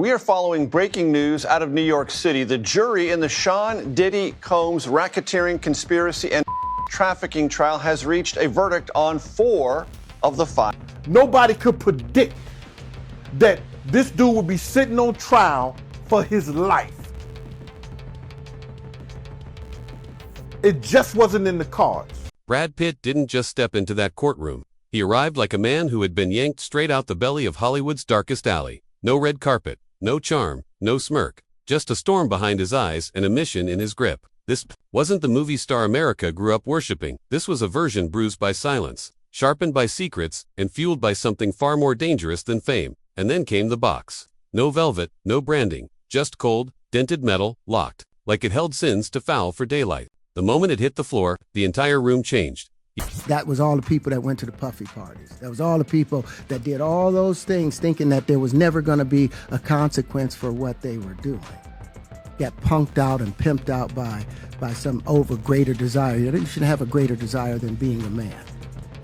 We are following breaking news out of New York City. The jury in the Sean Diddy Combs racketeering conspiracy and trafficking trial has reached a verdict on 4 of the 5. Nobody could predict that this dude would be sitting on trial for his life. It just wasn't in the cards. Brad Pitt didn't just step into that courtroom. He arrived like a man who had been yanked straight out the belly of Hollywood's darkest alley. No red carpet, no charm, no smirk, just a storm behind his eyes and a mission in his grip. This wasn't the movie star America grew up worshipping. This was a version bruised by silence, sharpened by secrets, and fueled by something far more dangerous than fame. And then came the box. No velvet, no branding, just cold, dented metal, locked, like it held sins to foul for daylight. The moment it hit the floor, the entire room changed. That was all the people that went to the puffy parties. That was all the people that did all those things thinking that there was never going to be a consequence for what they were doing. Got punked out and pimped out by some over greater desire. You should have a greater desire than being a man.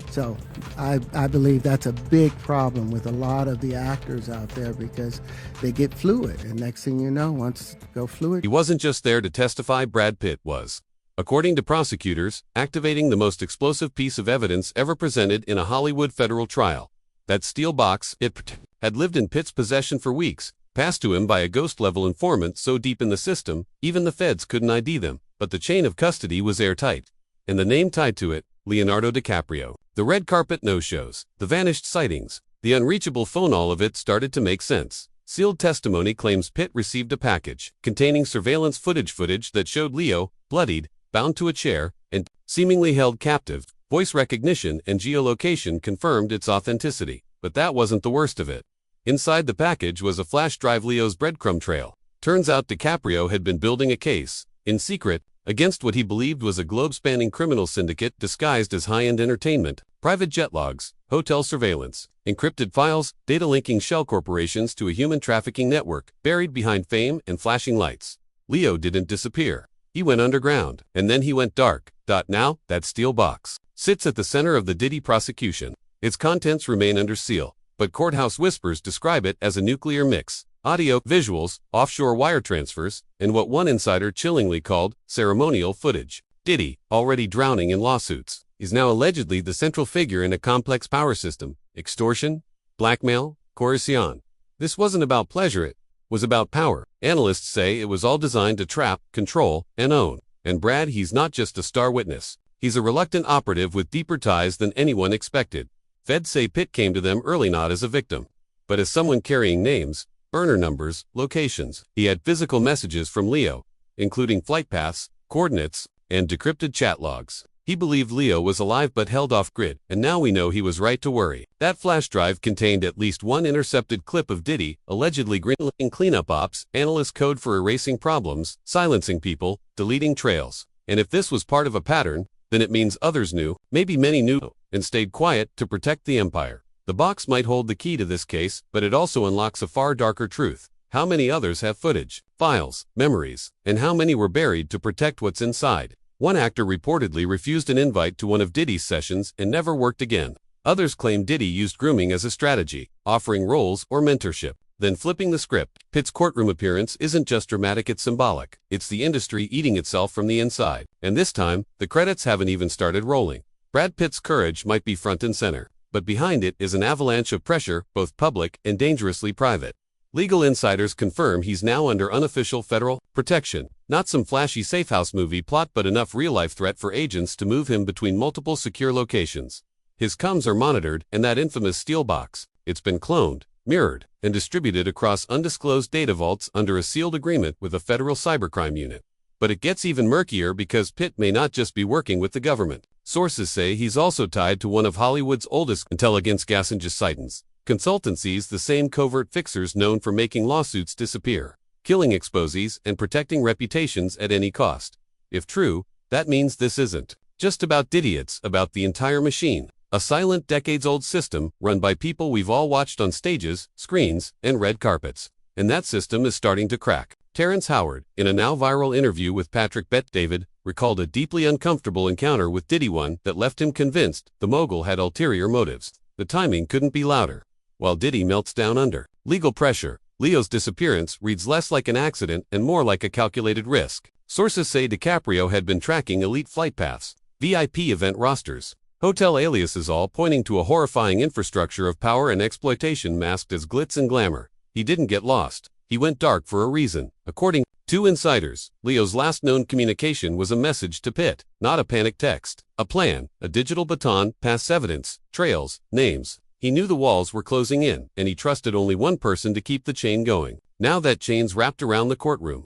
So I believe that's a big problem with a lot of the actors out there because they get fluid. And next thing you know, once you go fluid. He wasn't just there to testify, Brad Pitt was, according to prosecutors, activating the most explosive piece of evidence ever presented in a Hollywood federal trial. That steel box, it had lived in Pitt's possession for weeks, passed to him by a ghost-level informant so deep in the system, even the feds couldn't ID them. But the chain of custody was airtight. And the name tied to it, Leonardo DiCaprio. The red carpet no-shows, the vanished sightings, the unreachable phone, all of it started to make sense. Sealed testimony claims Pitt received a package containing surveillance footage that showed Leo, bloodied, bound to a chair, and seemingly held captive. Voice recognition and geolocation confirmed its authenticity. But that wasn't the worst of it. Inside the package was a flash drive, Leo's breadcrumb trail. Turns out DiCaprio had been building a case, in secret, against what he believed was a globe-spanning criminal syndicate disguised as high-end entertainment, private jet logs, hotel surveillance, encrypted files, data linking shell corporations to a human trafficking network, buried behind fame and flashing lights. Leo didn't disappear. He went underground, and then he went dark. Now, that steel box sits at the center of the Diddy prosecution. Its contents remain under seal, but courthouse whispers describe it as a nuclear mix. Audio, visuals, offshore wire transfers, and what one insider chillingly called ceremonial footage. Diddy, already drowning in lawsuits, is now allegedly the central figure in a complex power system. Extortion, blackmail, coercion. This wasn't about pleasure, it was about power. Analysts say it was all designed to trap, control, and own. And Brad, he's not just a star witness. He's a reluctant operative with deeper ties than anyone expected. Feds say Pitt came to them early not as a victim, but as someone carrying names, burner numbers, locations. He had physical messages from Leo, including flight paths, coordinates, and decrypted chat logs. He believed Leo was alive but held off-grid, and now we know he was right to worry. That flash drive contained at least one intercepted clip of Diddy, allegedly greenlighting cleanup ops, analyst code for erasing problems, silencing people, deleting trails. And if this was part of a pattern, then it means others knew, maybe many knew, and stayed quiet to protect the empire. The box might hold the key to this case, but it also unlocks a far darker truth. How many others have footage, files, memories, and how many were buried to protect what's inside? One actor reportedly refused an invite to one of Diddy's sessions and never worked again. Others claim Diddy used grooming as a strategy, offering roles or mentorship, then flipping the script. Pitt's courtroom appearance isn't just dramatic, it's symbolic. It's the industry eating itself from the inside. And this time, the credits haven't even started rolling. Brad Pitt's courage might be front and center, but behind it is an avalanche of pressure, both public and dangerously private. Legal insiders confirm he's now under unofficial federal protection. Not some flashy safehouse movie plot, but enough real-life threat for agents to move him between multiple secure locations. His comms are monitored, and that infamous steel box, it's been cloned, mirrored, and distributed across undisclosed data vaults under a sealed agreement with a federal cybercrime unit. But it gets even murkier because Pitt may not just be working with the government. Sources say he's also tied to one of Hollywood's oldest intelligence consultancies, the same covert fixers known for making lawsuits disappear, killing exposees, and protecting reputations at any cost. If true, that means this isn't just about Diddy, it's about the entire machine. A silent, decades-old system run by people we've all watched on stages, screens, and red carpets. And that system is starting to crack. Terrence Howard, in a now viral interview with Patrick Bet-David, recalled a deeply uncomfortable encounter with Diddy, one that left him convinced the mogul had ulterior motives. The timing couldn't be louder. While Diddy melts down under legal pressure, Leo's disappearance reads less like an accident and more like a calculated risk. Sources say DiCaprio had been tracking elite flight paths, VIP event rosters, hotel aliases, all pointing to a horrifying infrastructure of power and exploitation masked as glitz and glamour. He didn't get lost. He went dark for a reason. According to insiders, Leo's last known communication was a message to Pitt, not a panic text. A plan, a digital baton, pass evidence, trails, names. He knew the walls were closing in, and he trusted only one person to keep the chain going. Now that chain's wrapped around the courtroom.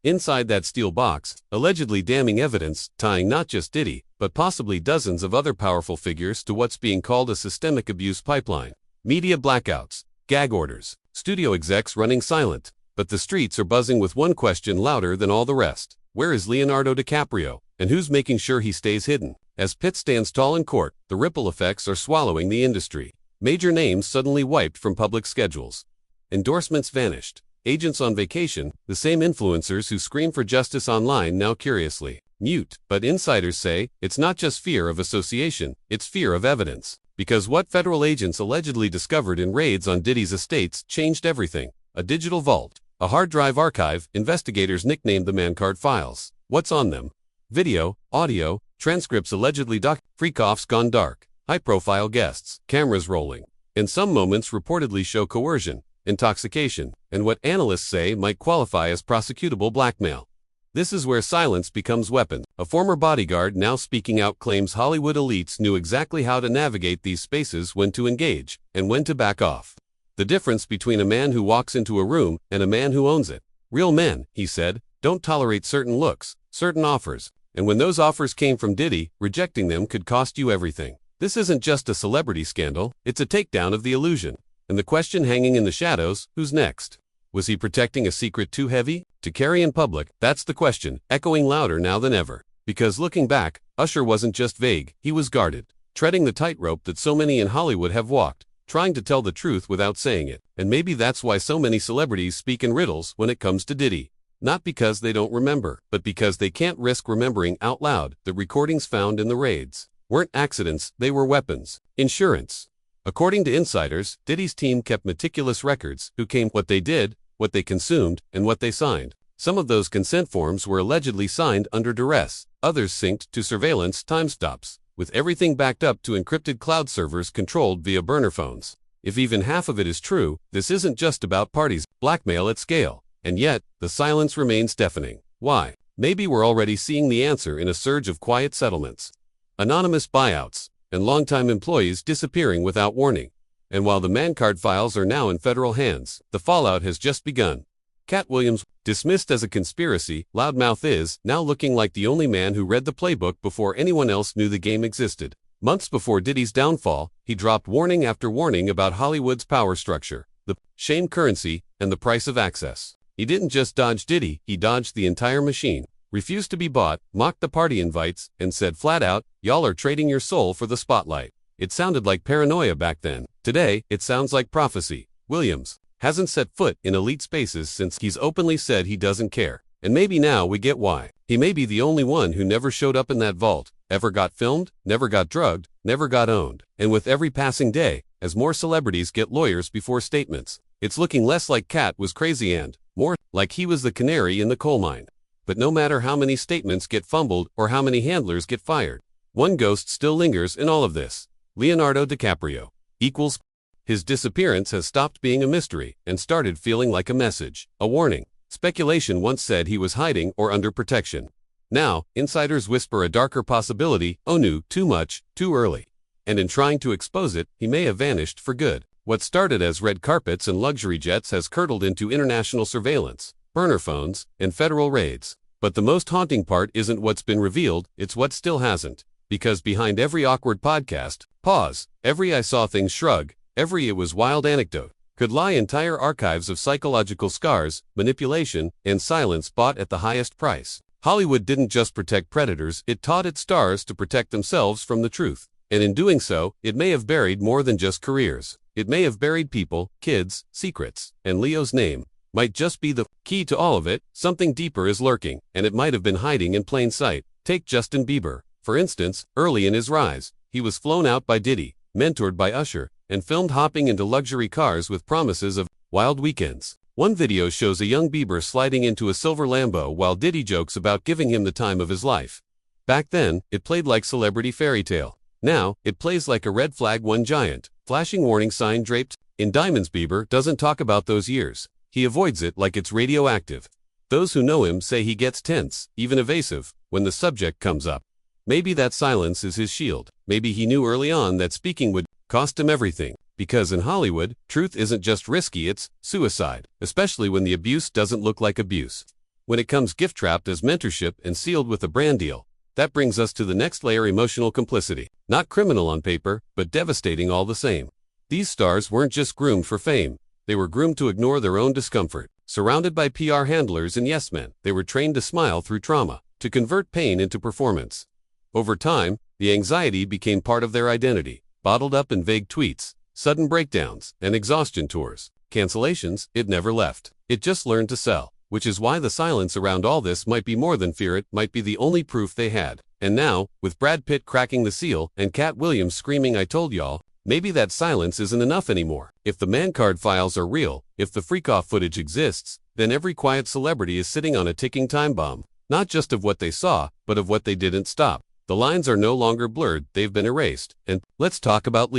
Inside that steel box, allegedly damning evidence tying not just Diddy, but possibly dozens of other powerful figures to what's being called a systemic abuse pipeline. Media blackouts, gag orders, studio execs running silent. But the streets are buzzing with one question louder than all the rest. Where is Leonardo DiCaprio, and who's making sure he stays hidden? As Pitt stands tall in court, the ripple effects are swallowing the industry. Major names suddenly wiped from public schedules. Endorsements vanished. Agents on vacation, the same influencers who scream for justice online now curiously mute. But insiders say it's not just fear of association, it's fear of evidence. Because what federal agents allegedly discovered in raids on Diddy's estates changed everything. A digital vault, a hard drive archive, investigators nicknamed the man-card files. What's on them? Video, audio, transcripts allegedly freak-offs gone dark. High-profile guests, cameras rolling, and some moments reportedly show coercion, intoxication, and what analysts say might qualify as prosecutable blackmail. This is where silence becomes weapon. A former bodyguard now speaking out claims Hollywood elites knew exactly how to navigate these spaces, when to engage, and when to back off. The difference between a man who walks into a room and a man who owns it. Real men, he said, don't tolerate certain looks, certain offers, and when those offers came from Diddy, rejecting them could cost you everything. This isn't just a celebrity scandal, it's a takedown of the illusion. And the question hanging in the shadows, who's next? Was he protecting a secret too heavy to carry in public? That's the question, echoing louder now than ever. Because looking back, Usher wasn't just vague, he was guarded, treading the tightrope that so many in Hollywood have walked, trying to tell the truth without saying it. And maybe that's why so many celebrities speak in riddles when it comes to Diddy. Not because they don't remember, but because they can't risk remembering out loud the recordings found in the raids weren't accidents, they were weapons. Insurance. According to insiders, Diddy's team kept meticulous records: who came, what they did, what they consumed, and what they signed. Some of those consent forms were allegedly signed under duress, others synced to surveillance timestamps, with everything backed up to encrypted cloud servers controlled via burner phones. If even half of it is true, this isn't just about parties, blackmail at scale. And yet, the silence remains deafening. Why? Maybe we're already seeing the answer in a surge of quiet settlements, anonymous buyouts, and longtime employees disappearing without warning. And while the man-card files are now in federal hands, the fallout has just begun. Cat Williams, dismissed as a conspiracy, Loudmouth is now looking like the only man who read the playbook before anyone else knew the game existed. Months before Diddy's downfall, he dropped warning after warning about Hollywood's power structure, the shame currency, and the price of access. He didn't just dodge Diddy, he dodged the entire machine, refused to be bought, mocked the party invites, and said flat out, "Y'all are trading your soul for the spotlight." It sounded like paranoia back then. Today, it sounds like prophecy. Williams hasn't set foot in elite spaces since he's openly said he doesn't care. And maybe now we get why. He may be the only one who never showed up in that vault, ever got filmed, never got drugged, never got owned. And with every passing day, as more celebrities get lawyers before statements, it's looking less like Cat was crazy and more like he was the canary in the coal mine. But no matter how many statements get fumbled or how many handlers get fired, one ghost still lingers in all of this. Leonardo DiCaprio equals. His disappearance has stopped being a mystery and started feeling like a message, a warning. Speculation once said he was hiding or under protection. Now, insiders whisper a darker possibility: oh no, too much, too early. And in trying to expose it, he may have vanished for good. What started as red carpets and luxury jets has curdled into international surveillance, burner phones, and federal raids. But the most haunting part isn't what's been revealed, it's what still hasn't. Because behind every awkward podcast, pause, every I saw things shrug, every it was wild anecdote, could lie entire archives of psychological scars, manipulation, and silence bought at the highest price. Hollywood didn't just protect predators, it taught its stars to protect themselves from the truth. And in doing so, it may have buried more than just careers. It may have buried people, kids, secrets, and Leo's name might just be the key to all of it. Something deeper is lurking, and it might have been hiding in plain sight. Take Justin Bieber, for instance. Early in his rise, he was flown out by Diddy, mentored by Usher, and filmed hopping into luxury cars with promises of wild weekends. One video shows a young Bieber sliding into a silver Lambo while Diddy jokes about giving him the time of his life. Back then, it played like celebrity fairy tale. Now, it plays like a red flag, one giant, flashing warning sign draped in diamonds. Bieber doesn't talk about those years. He avoids it like it's radioactive. Those who know him say he gets tense, even evasive, when the subject comes up. Maybe that silence is his shield. Maybe he knew early on that speaking would cost him everything. Because in Hollywood, truth isn't just risky, it's suicide, especially when the abuse doesn't look like abuse. When it comes gift-wrapped as mentorship and sealed with a brand deal. That brings us to the next layer: emotional complicity. Not criminal on paper, but devastating all the same. These stars weren't just groomed for fame. They were groomed to ignore their own discomfort. Surrounded by PR handlers and yes men, they were trained to smile through trauma, to convert pain into performance. Over time, the anxiety became part of their identity, bottled up in vague tweets, sudden breakdowns, and exhaustion tours. Cancellations, it never left. It just learned to sell. Which is why the silence around all this might be more than fear, it might be the only proof they had. And now, with Brad Pitt cracking the seal and Cat Williams screaming "I told y'all," maybe that silence isn't enough anymore. If the man card files are real, if the freak-off footage exists, then every quiet celebrity is sitting on a ticking time bomb. Not just of what they saw, but of what they didn't stop. The lines are no longer blurred, they've been erased. And let's talk about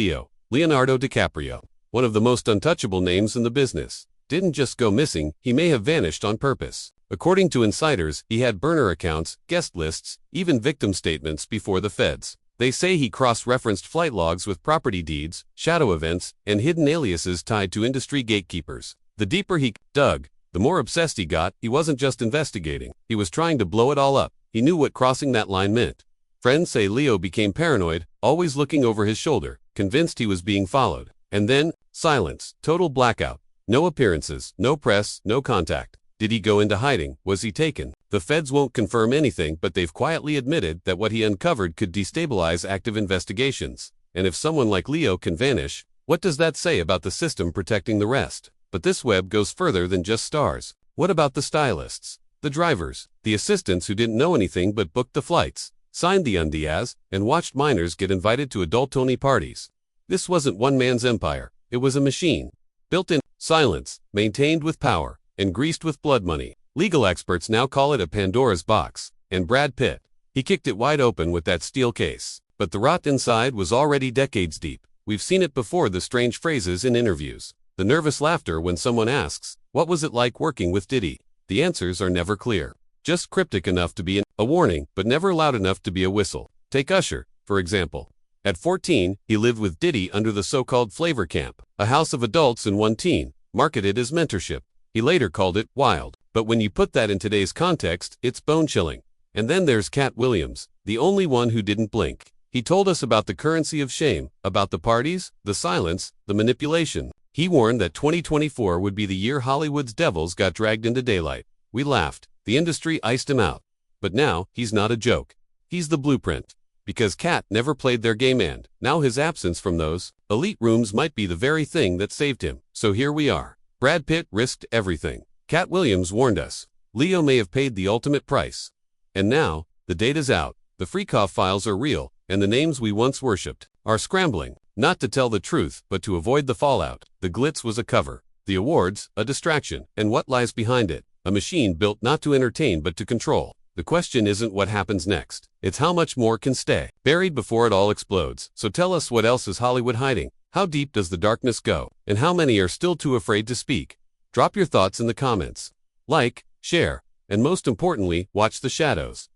Leonardo DiCaprio. One of the most untouchable names in the business. Didn't just go missing, he may have vanished on purpose. According to insiders, he had burner accounts, guest lists, even victim statements before the feds. They say he cross-referenced flight logs with property deeds, shadow events, and hidden aliases tied to industry gatekeepers. The deeper he dug, the more obsessed he got. He wasn't just investigating, he was trying to blow it all up. He knew what crossing that line meant. Friends say Leo became paranoid, always looking over his shoulder, convinced he was being followed. And then, silence, total blackout. No appearances, no press, no contact. Did he go into hiding? Was he taken? The feds won't confirm anything, but they've quietly admitted that what he uncovered could destabilize active investigations. And if someone like Leo can vanish, what does that say about the system protecting the rest? But this web goes further than just stars. What about the stylists, the drivers, the assistants who didn't know anything but booked the flights, signed the NDAs, and watched minors get invited to adult-only parties? This wasn't one man's empire. It was a machine. Built in silence, maintained with power, and greased with blood money. Legal experts now call it a Pandora's box. And Brad Pitt, he kicked it wide open with that steel case. But the rot inside was already decades deep. We've seen it before: the strange phrases in interviews, the nervous laughter when someone asks, "What was it like working with Diddy?" The answers are never clear. Just cryptic enough to be a warning, but never loud enough to be a whistle. Take Usher, for example. At 14, he lived with Diddy under the so-called flavor camp, a house of adults and one teen, marketed as mentorship. He later called it wild. But when you put that in today's context, it's bone-chilling. And then there's Cat Williams, the only one who didn't blink. He told us about the currency of shame, about the parties, the silence, the manipulation. He warned that 2024 would be the year Hollywood's devils got dragged into daylight. We laughed. The industry iced him out. But now, he's not a joke. He's the blueprint. Because Cat never played their game, and now his absence from those elite rooms might be the very thing that saved him. So here we are. Brad Pitt risked everything. Cat Williams warned us. Leo may have paid the ultimate price. And now, the data's out, the Freakoff files are real, and the names we once worshipped are scrambling, not to tell the truth, but to avoid the fallout. The glitz was a cover. The awards, a distraction. And what lies behind it? A machine built not to entertain but to control. The question isn't what happens next. It's how much more can stay buried before it all explodes. So tell us, what else is Hollywood hiding? How deep does the darkness go? And how many are still too afraid to speak? Drop your thoughts in the comments. Like, share, and most importantly, watch the shadows.